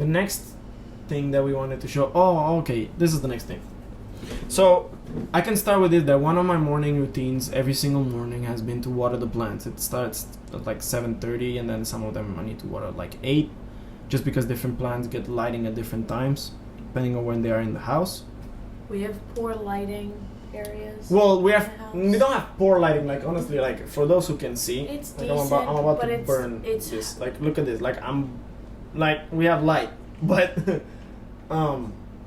the next thing that we wanted to show. Oh, okay. This is the next thing. So I can start with it that one of my morning routines every single morning has been to water the plants. It starts at like 7:30, and then some of them I need to water at like 8, just because different plants get lighting at different times, depending on when they are in the house. We have poor lighting areas. Well, we don't have poor lighting. Like honestly, like for those who can see, it's like decent, I'm about but to burn it's this. Like look at this. Like we have light, but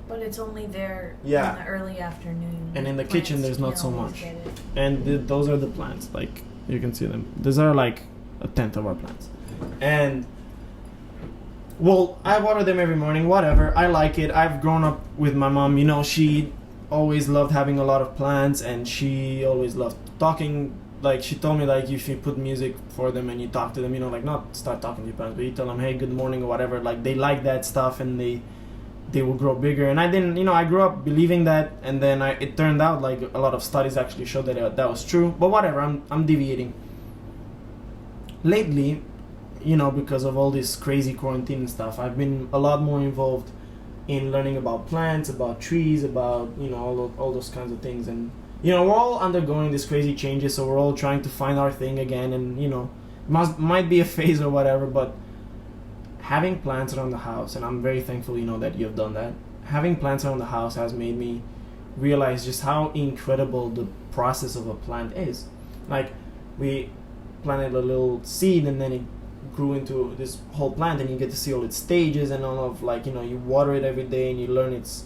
But it's only there in the early afternoon. And in the kitchen, there's not so much. And those are the plants. Like you can see them. These are like a tenth of our plants. And well, I water them every morning. Whatever. I like it. I've grown up with my mom. You know, she always loved having a lot of plants, and she always loved talking. Like she told me, like if you put music for them and you talk to them, you know, like not start talking to your parents, but you tell them, hey, good morning or whatever. Like they like that stuff, and they will grow bigger. And I didn't, you know, I grew up believing that, and then it turned out like a lot of studies actually showed that that was true. But whatever, I'm deviating. Lately, you know, because of all this crazy quarantine and stuff, I've been a lot more involved in learning about plants, about trees, about, you know, all those kinds of things. And, you know, we're all undergoing these crazy changes, so we're all trying to find our thing again. And, you know, might be a phase or whatever, but having plants around the house, and I'm very thankful, you know, that you've done that. Having plants around the house has made me realize just how incredible the process of a plant is. Like, we planted a little seed, and then it grew into this whole plant, and you get to see all its stages and all of, like, you know, you water it every day, and you learn its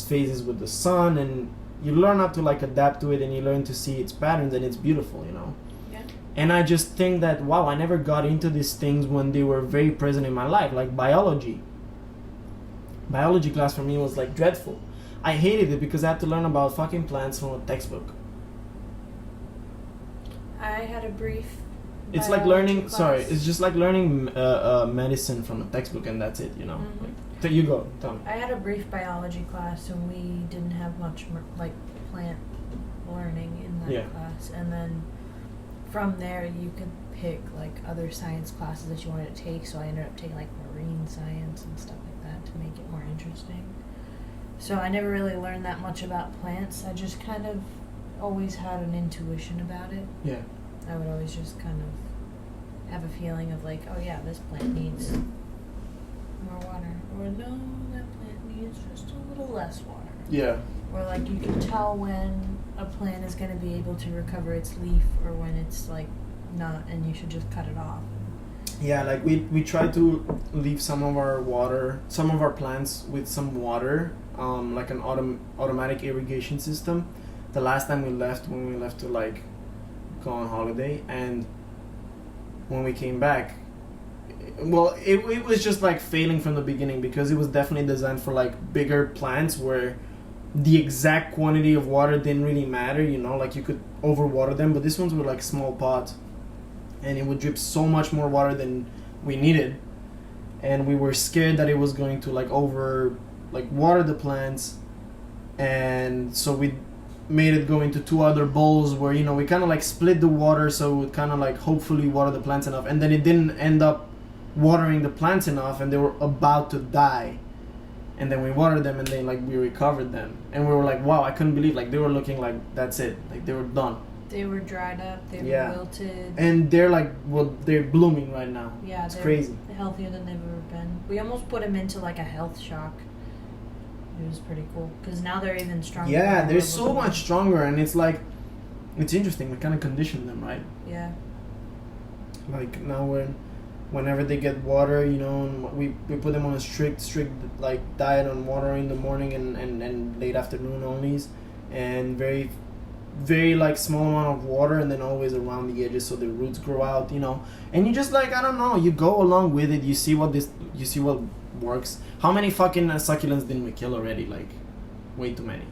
phases with the sun, and you learn how to, like, adapt to it, and you learn to see its patterns, and it's beautiful, you know. And I just think that, wow, I never got into these things when they were very present in my life, like biology. Biology class for me was like dreadful. I hated it because I had to learn about fucking plants from a textbook. I had a brief It's like learning, class. it's just like learning medicine from a textbook, and that's it, you know. Mm-hmm. Like, you go, tell me. I had a brief biology class, and we didn't have much like plant learning in that class. And then from there, you could pick like other science classes that you wanted to take. So I ended up taking like marine science and stuff like that to make it more interesting. So I never really learned that much about plants. I just kind of always had an intuition about it. Yeah. I would always just kind of have a feeling of like, oh yeah, this plant needs more water. Or no, that plant needs just a little less water. Yeah. Or like you can tell when a plant is going to be able to recover its leaf or when it's like not, and you should just cut it off. Yeah, like we try to leave some of our plants with some water, like an automatic irrigation system. The last time when we left to like go on holiday, and when we came back, well, it was just like failing from the beginning, because it was definitely designed for like bigger plants where the exact quantity of water didn't really matter, you know, like you could overwater them, but these ones were like small pots, and it would drip so much more water than we needed, and we were scared that it was going to like water the plants, and so we made it go into 2 other bowls where, you know, we kind of like split the water so it would kind of like hopefully water the plants enough, and then it didn't end up watering the plants enough, and they were about to die. And then we watered them, and then like we recovered them, and we were like, wow, I couldn't believe, like they were looking like that's it, like they were done. They were dried up, they were wilted. And they're like, well, they're blooming right now. Yeah, it's they're crazy. Healthier than they've ever been. We almost put them into like a health shock. It was pretty cool, because now they're even stronger. Yeah, they're so much stronger, and it's like, it's interesting, we kind of condition them, right? Yeah. Like now whenever they get water, you know, and we put them on a strict like diet on water in the morning and late afternoon onlys, and very, very like small amount of water, and then always around the edges so the roots grow out, you know. And you just like, I don't know, you go along with it, you see what works. How many fucking succulents didn't we kill already? Like, way too many.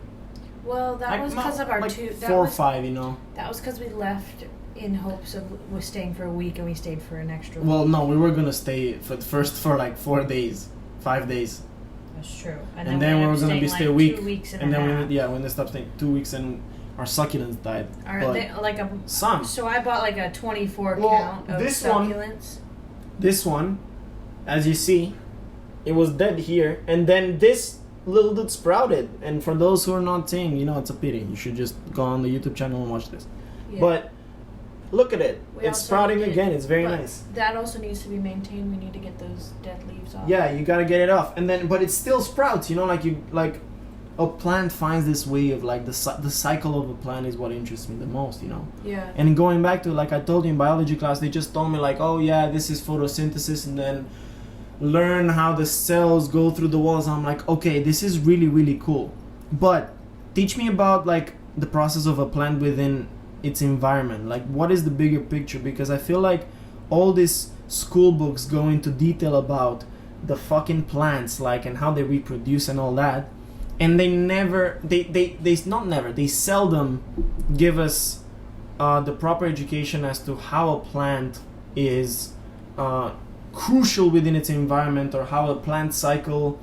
Well, that was because of our like 2... 4 or 5, you know. That was because we left in hopes of we're staying for a week, and we stayed for an extra week. Well, no, we were gonna stay for like 4 days, 5 days. That's true. And then we were gonna stay a week, 2 weeks and then we ended up staying 2 weeks, and our succulents died. Some. So I bought like a 24 count of succulents. This one, as you see, it was dead here, and then this little dude sprouted. And for those who are not saying, it's a pity, you should just go on the YouTube channel and watch this. Yeah. But look at it, it's sprouting again. It's very nice. That also needs to be maintained. We need to get those dead leaves off. Yeah, you gotta get it off, and then but it still sprouts. A plant finds this way of like the cycle of a plant is what interests me the most. Yeah. And going back to, like I told you in biology class, they just told me like, oh yeah, this is photosynthesis, and then learn how the cells go through the walls. I'm like, okay, this is really, really cool, but teach me about like the process of a plant within its environment. Like, what is the bigger picture? Because I feel like all these school books go into detail about the fucking plants, like, and how they reproduce and all that, and they seldom give us the proper education as to how a plant is crucial within its environment, or how a plant cycle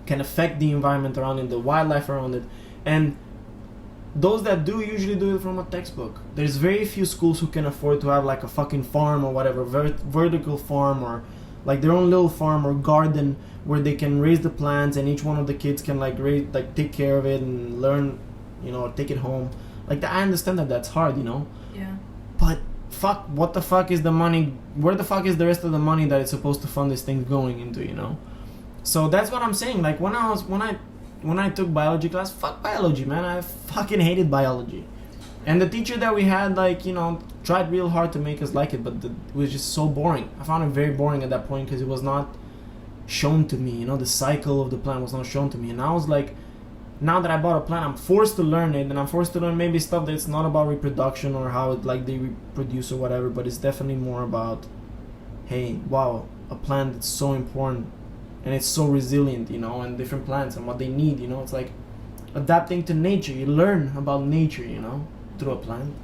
can affect the environment around it, the wildlife around it. And those that do usually do it from a textbook. There's very few schools who can afford to have like a fucking farm or whatever, vertical farm, or like their own little farm or garden where they can raise the plants, and each one of the kids can take care of it and learn, take it home. Like I understand that that's hard, Yeah. But fuck, what the fuck is the money? Where the fuck is the rest of the money that it's supposed to fund this thing going into, So that's what I'm saying. Like when I took biology class, fuck biology, man. I fucking hated biology. And the teacher that we had, tried real hard to make us like it, but it was just so boring. I found it very boring at that point because it was not shown to me. The cycle of the plant was not shown to me. And I was like, now that I bought a plant, I'm forced to learn it, and I'm forced to learn maybe stuff that's not about reproduction or how they reproduce or whatever, but it's definitely more about, hey, wow, a plant that's so important. And it's so resilient, and different plants and what they need, It's like adapting to nature. You learn about nature, through a plant.